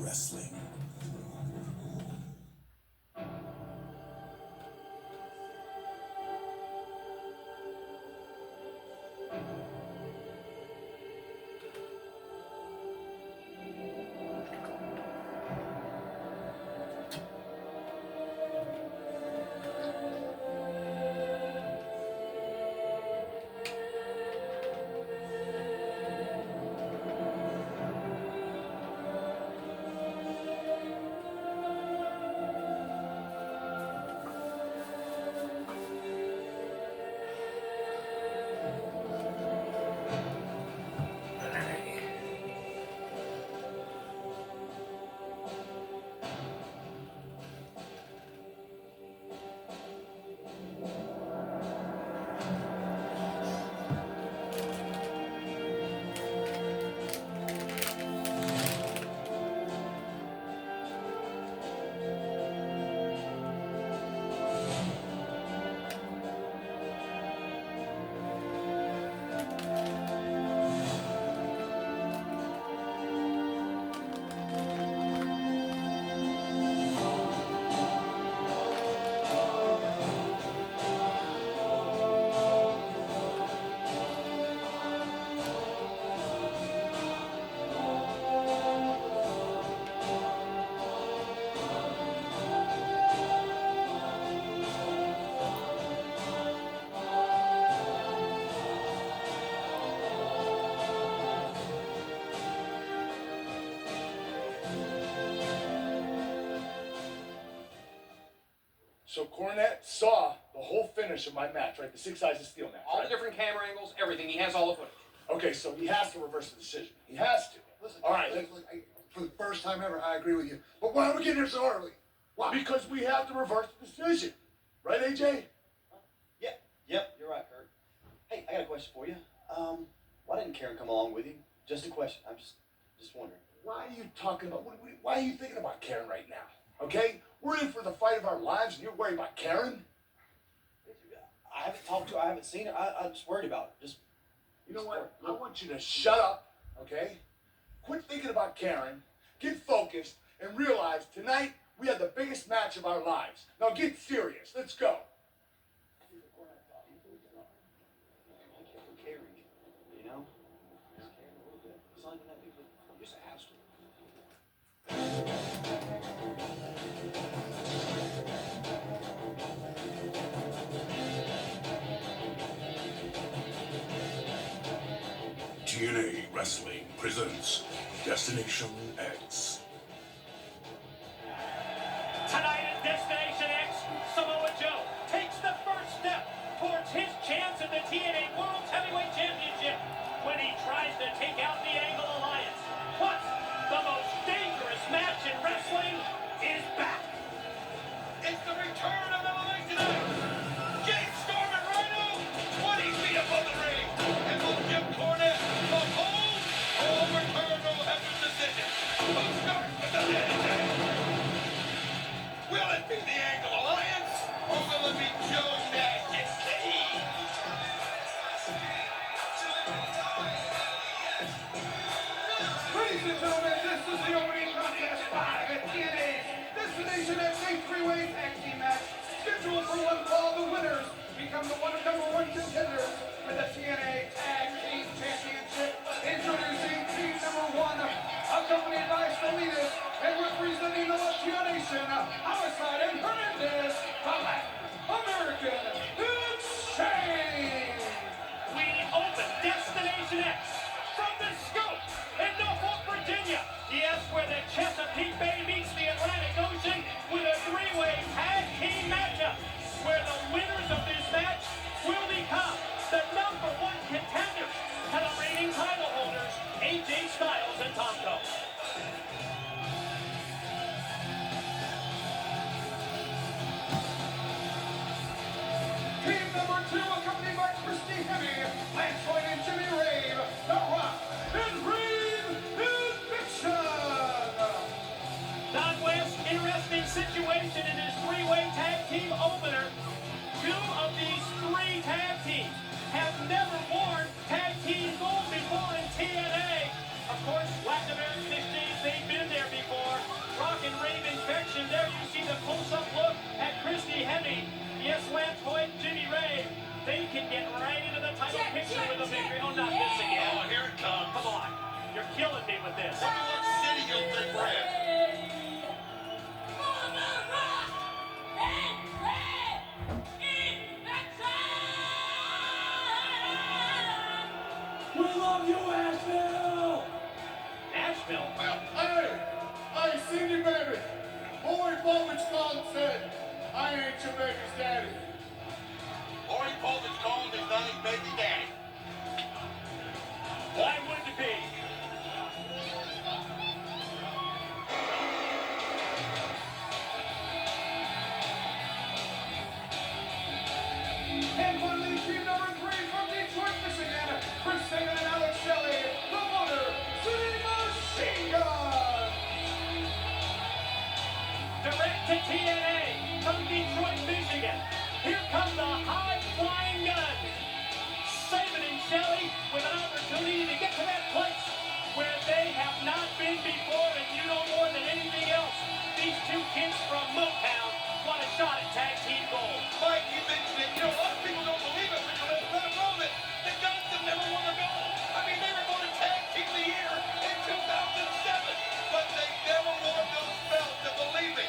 Wrestling. So Cornette saw the whole finish of my match, right? The 6 Eyes of Steel match. All right? the different camera angles, everything. He has all the footage. Okay, so he has to reverse the decision. He has to. Listen, all right. For the first time ever, I agree with you. But why are we getting here so early? Why? Because we have to reverse the decision. Right, AJ? Yep, you're right, Kurt. Hey, I got a question for you. Why didn't Karen come along with you? Just a question. I'm just wondering. Why are you talking about, why are you thinking about Karen right now? Okay? We're in for the fight of our lives and you're worried about Karen? I haven't talked to her. I haven't seen her. I'm just worried about her. You know what? I want you to shut up, okay? Quit thinking about Karen, get focused, and realize tonight we have the biggest match of our lives. Now get serious. Let's go. You know? Just caring a little bit. It's not even that big of a... Just asked her. TNA Wrestling presents Destination X. Tonight at Destination X, Samoa Joe takes the first step towards his chance at the TNA World Heavyweight Championship when he tries to take out the Angle Alliance. Plus, the most dangerous match in wrestling is back. It's the return of Elevation X. Jake Storm and Rhino, 20 feet above the ring. And will Jim Cornette uphold or overturn no heaven's decision? Who starts with the handshake? Will it be the Angle Alliance or will it be Joe Nash and Steve? Ladies and gentlemen, this is the opening contest 5 at TNA's Destination X three-way tag team match. Scheduled for one fall, the winners become the number one contenders for the TNA Tag Team Championship. Introducing team number 1, accompanied by Salinas and representing the Latino Nation, Homicide and Hernandez, the Latin American Exchange. We open Destination X from the Scope in Norfolk, Virginia. Yes, where the Chesapeake Bay meets the Atlantic Ocean with a three-way tag team matchup, where the winners of this match will become the number 1 contenders to the reigning title holders, AJ Styles and Tomko. Team number 2, accompanied by Christy Hemme, Lance White and Jimmy Rave, The Rock, and Rave is Fiction. Don West, interesting situation in his three-way tag team opener. 2 of these 3 tag teams have never worn tag team gold before in TNA. Of course, Latin American Exchange, they've been there before. Nashville. Hey, sing it, baby. Boy Bowman's called and said, I ain't your baby's daddy. Corey Povich called his not his baby daddy. Why wouldn't it be? And finally, team number 3 from Detroit, Michigan, Chris Sabin and Alex Shelley, the Motor City Machine Gun. Direct to TNA from Detroit, Michigan. Here come the high-flying guns. Sabin and Shelley with an opportunity to get to that place where they have not been before, and you know more than anything else, these two kids from Motown want a shot at tag team gold. Mike, you mentioned it. You know, a lot of people don't believe it, but you're in the front row that the Guns have never won a gold. I mean, they were voted Tag Team of the Year in 2007, but they never won those belts. And believe me,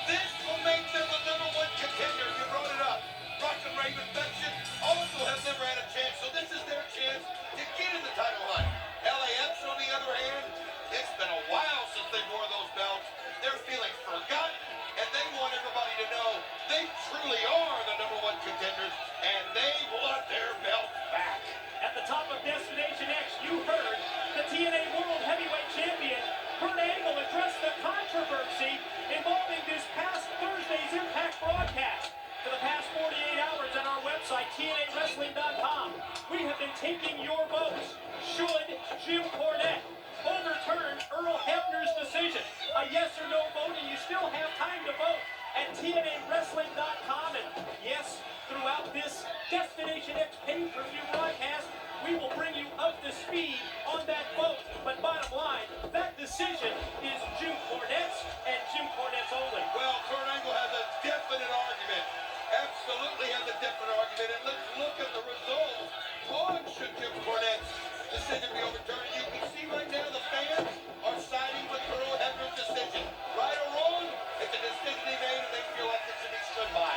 this will make them the #1 contender. You brought it up. Rock and Rave Infection also have never had a chance, so this is their chance to get in the title hunt. LAX, on the other hand, it's been a while since they wore those belts. They're feeling forgotten, and they want everybody to know they truly are the #1 contenders, and they want their belts back. At the top of Destination X, you heard the TNA World Heavyweight Champion Kurt Angle address the controversy involving this past Thursday's Impact broadcast. For the past 48 hours on our website, TNAWrestling.com, we have been taking your votes. Should Jim Cornette overturn Earl Hebner's decision? A yes or no vote, and you still have time to vote at TNAWrestling.com. And yes, throughout this Destination X pay-per-view broadcast, we will bring you up to speed on that vote. But bottom line, that decision is Jim Cornette's and Jim Cornette's only. Well, Kurt Angle has a definite argument. Absolutely has a definite argument. And let's look at the results. On should Jim Cornette's decision be overturned. You can see right now the fans are siding with Earl Hebner's decision. Right or wrong, it's a decision he made and they feel like it should be stood by.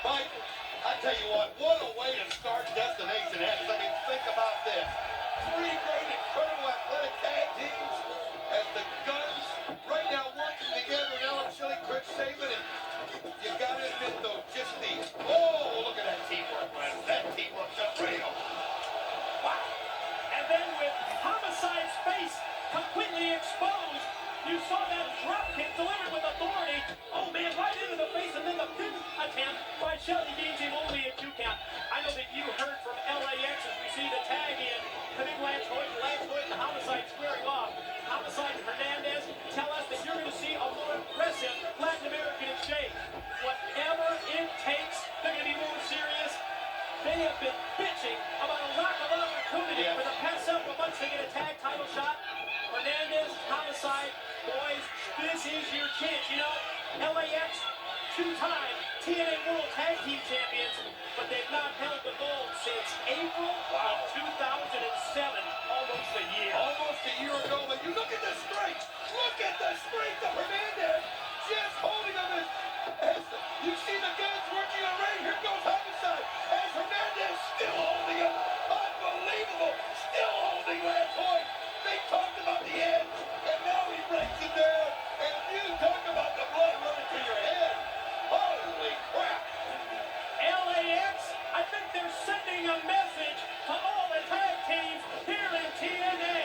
Mike, I tell you what a way to start Destination X. I mean, think about this. 3 great, incredible athletic tag teams as the Guns right now working together. And Alex Shelley, Chris Sabin, and you gotta admit though, just the, look at that teamwork, man. That teamwork's unreal. Wow. And then with Homicide's face completely exposed, you saw that drop kick delivered with authority. Oh man, right into the face, and then the pin attempt by Shelley gains him only a 2 count. I know that you heard from LAX as we see the tag in. The big Lance Hoyt and Homicide squaring off. Homicide and Hernandez tell us that you're going to see a more aggressive Latin American exchange. Whatever it takes, they're going to be more serious. They have been bitching about a lack of opportunity for the past several months to get a tag title shot. Hernandez, Homicide, boys, this is your chance. You know, LAX, 2-time TNA World Tag Team Champions, but they've not held the gold since April of 2007, almost a year. Almost a year ago, but you look at the strength. Look at the strength of Hernandez. Just holding him as you see the Guns working on Ray. Here goes Homicide. As Hernandez still holding him. Unbelievable. Still holding Lance Hoyt. They talked about the edge, and now he breaks it down. And if you talk about the blood running to your head, holy crap. LAX, I think they're sending a message to all the tag teams here in TNA.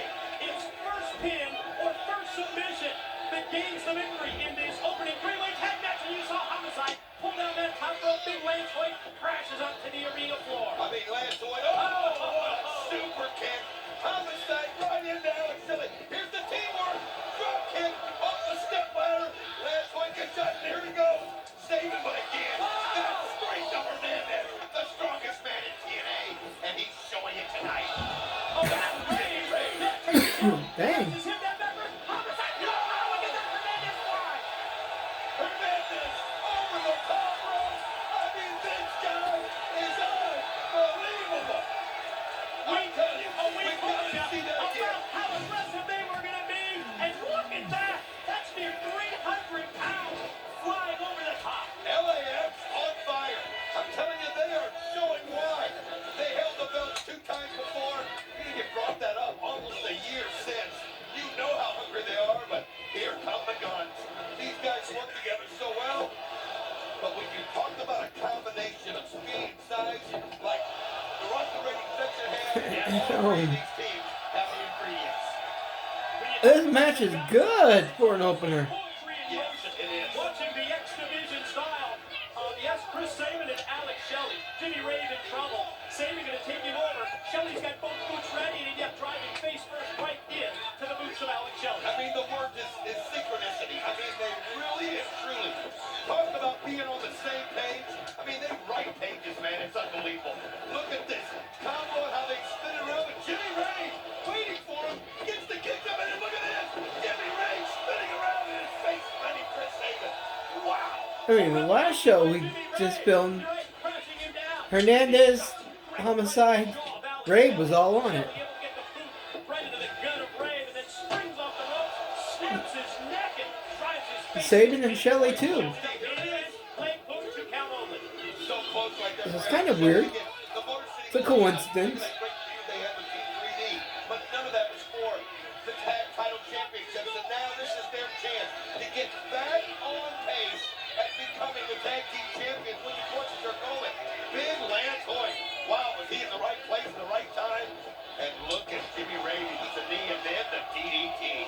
It's first pin or first submission that gains the victory in this opening 3-way tag match. And you saw Homicide pull down that top rope. Big Lance Hoyt crashes up to the arena floor. I mean, Lance Hoyt, what a super kick. Homicide right into Alex Shelley. Here's the teamwork. Drop kick off the step ladder. Lance Hoyt gets shot, and here he goes. Saving, but again, that's straight to Hernandez, the strongest man in TNA, and he's showing it tonight. Oh, that's Rave. Dang. Is him that backwards? Homicide. No, look at that Hernandez fly. Hernandez over the top rope. I mean, this guy is unbelievable. I tell you, we gotta see that again. About how aggressive they were going to be. And look at that. That's near 300 pounds flying over the top. LAX on fire. I'm telling you, they are showing why. They held the belt 2 times before. You brought that up almost a year since. teams have the ingredients. This match is good for an opener. Yes, it is. Watching the X Division style of, yes, Chris Sabin and Alex Shelley. Jimmy Rave in trouble. Sabin going to take him over. Shelley's got both boots ready, and yet driving face first right in to the boots of Alex Shelley. I mean, the word is synchronicity. I mean, they really and truly talk about being on the same page. I mean, they write pages, man. It's unbelievable. Look at this combo and how they spin it around with Jimmy Rave waiting for him. Gets the kick up, and then look at this. Jimmy Rave spinning around in his face, finding Chris Sabin. Wow. I mean, the last show we just filmed, Hernandez, Homicide, Rave was all on it. Sabin and Shelley too. It's kind of weird. It's a coincidence. But none of that was for the tag title championships, and now this is their chance to get back on pace at becoming the tag team champions when the courses are going. Big Lance Hoyt. Wow, was he in the right place at the right time? And look at Jimmy Rave. He puts a knee and then the DDT.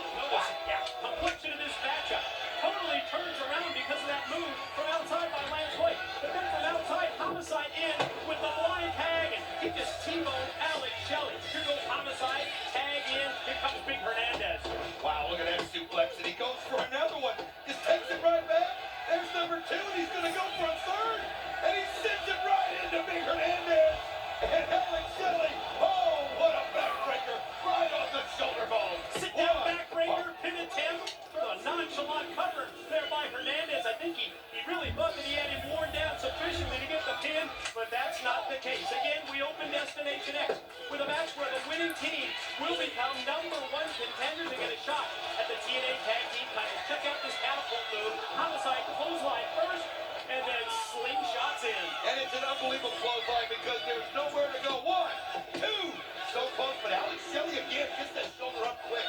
Complexion of this matchup totally turns around because of that move from outside by Lance Hoyt. But then from outside, Homicide in with the blind tag, and he just T-boned Alex Shelley. Here goes Homicide, tag in, here comes Big Hernandez. Wow, look at that suplex, and he goes for another one. Just takes it right back. There's number two, and he's going to go for a third. And he sends it right into Big Hernandez. And Alex Shelley, oh, what a backbreaker, right on the shoulder bone. Sit down backbreaker, pin attempt, a nonchalant cover there by Hernandez. I think he really thought that he had him worn down sufficiently to get the pin, but that's not the case. Again, we open Destination X with a match where the winning team will become #1 contenders and get a shot at the TNA Tag Team titles. Check out this catapult move. Homicide clothesline first, and then slingshots in. And it's an unbelievable clothesline because there's nowhere to go. 1, 2, so close, but Alex Shelley again gets that shoulder up quick.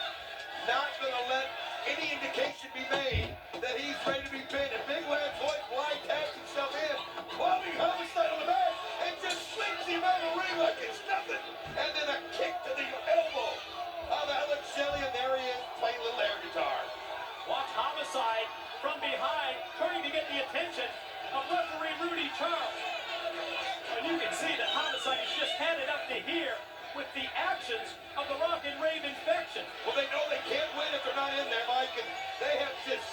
Not going to let any indication be made that he's ready to be pinned. And Big Lance Hoyt blind taps himself in, clubbing Homicide on the back, and just slings him out of the ring like it's nothing. And then a kick to the elbow of Alex Shelley, and there he is playing little air guitar. Watch Homicide from behind, trying to get the attention of referee Rudy Charles. And you can see that Homicide has just had it up to here with the actions of the Rock and Rave infection. Well, they know they can't win if they're not in there, Mike, and they have just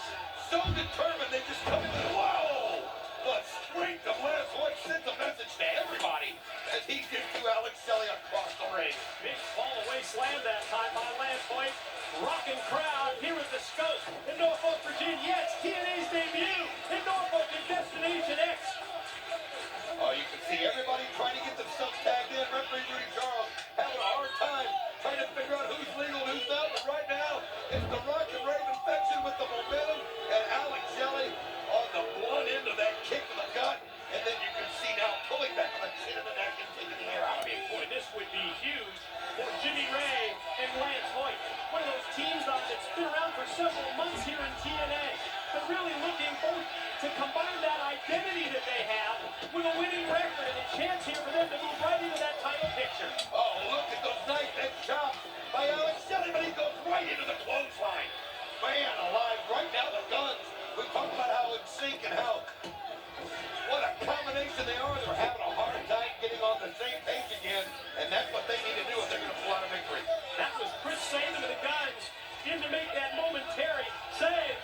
so determined they just come in and whoa! The strength of Lance Hoyt sends a message to everybody as he gets to Alex Shelley across the ring. Big fall away slam that time by Lance Hoyt. Rocking crowd here at the Scope in Norfolk, Virginia. It's TNA's debut in Norfolk in Destination X. Oh, you can see everybody trying to get themselves tagged in. Referee Rudy Charles having a hard time trying to figure out who's legal and who's not. But right now, it's the Rock and Rave infection with the momentum, and Alex Shelley on the blunt end of that kick to the gut. And then you can see now pulling back on the chin of the neck and taking the air out of it. Boy, this would be huge for Jimmy Rave and Lance Hoyt. One of those teams that's been around for several months here in TNA. But really looking both to combine that identity that they have with a winning record and a chance here for them to move right into that title picture. Oh, look at those knife edge chops by Alex Shelley, but he goes right into the clothesline. Man alive, right now the guns. We talked about how in sync and how what a combination they are. They're having a hard time getting on the same page again, and that's what they need to do if they're going to pull out a victory. That was Chris Sabin with the guns in to make that momentary save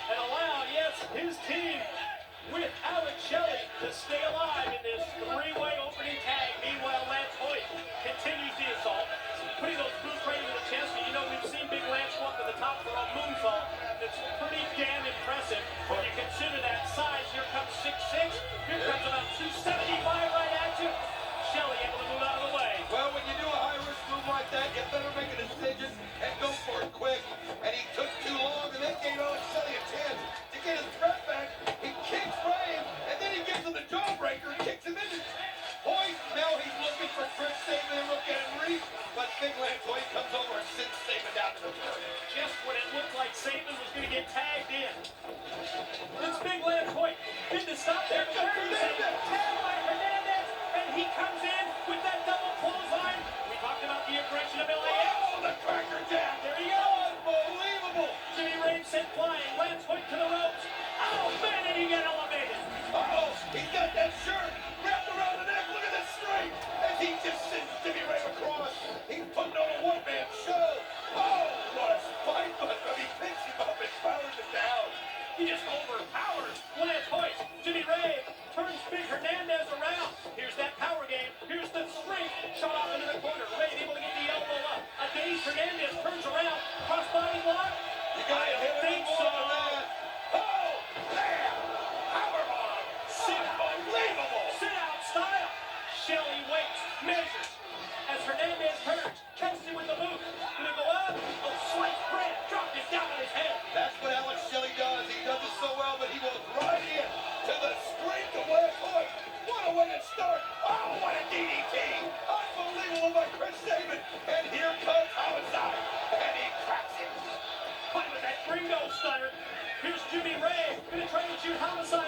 and allow, yes, his team with Alex Shelley to stay alive in this three-way opening tag. Meanwhile, Lance Hoyt continues the assault, putting those boots right into the chest. And you know, we've seen Big Lance go up to the top for a moonsault. That's pretty damn impressive when you consider that size. Here comes 6'6". Here comes about 275 right at you. Shelley able to move out of the way. Well, when you do a high-risk move like that, you better make a decision and go for it quick. And he took too long, and then gave Alex Shelley a chance to get his breath back. He kicks Rave, and then he gives him the jawbreaker and kicks him into Hoyt. Now he's looking for Chris Sabin and look at him reach, but Big Lance Hoyt comes over and sends Sabin down to the turf. Just when it looked like Sabin was going to get tagged in. It's Big Lance Hoyt. Did the stop there. Tagged by Hernandez, and he comes in with that double clothesline. We talked about the way to start. Oh, what a DDT. Unbelievable by Chris Sabin. And here comes Homicide. And he cracks him. Fight with that gringo stunner. Here's Jimmy Rave. Gonna try and shoot Homicide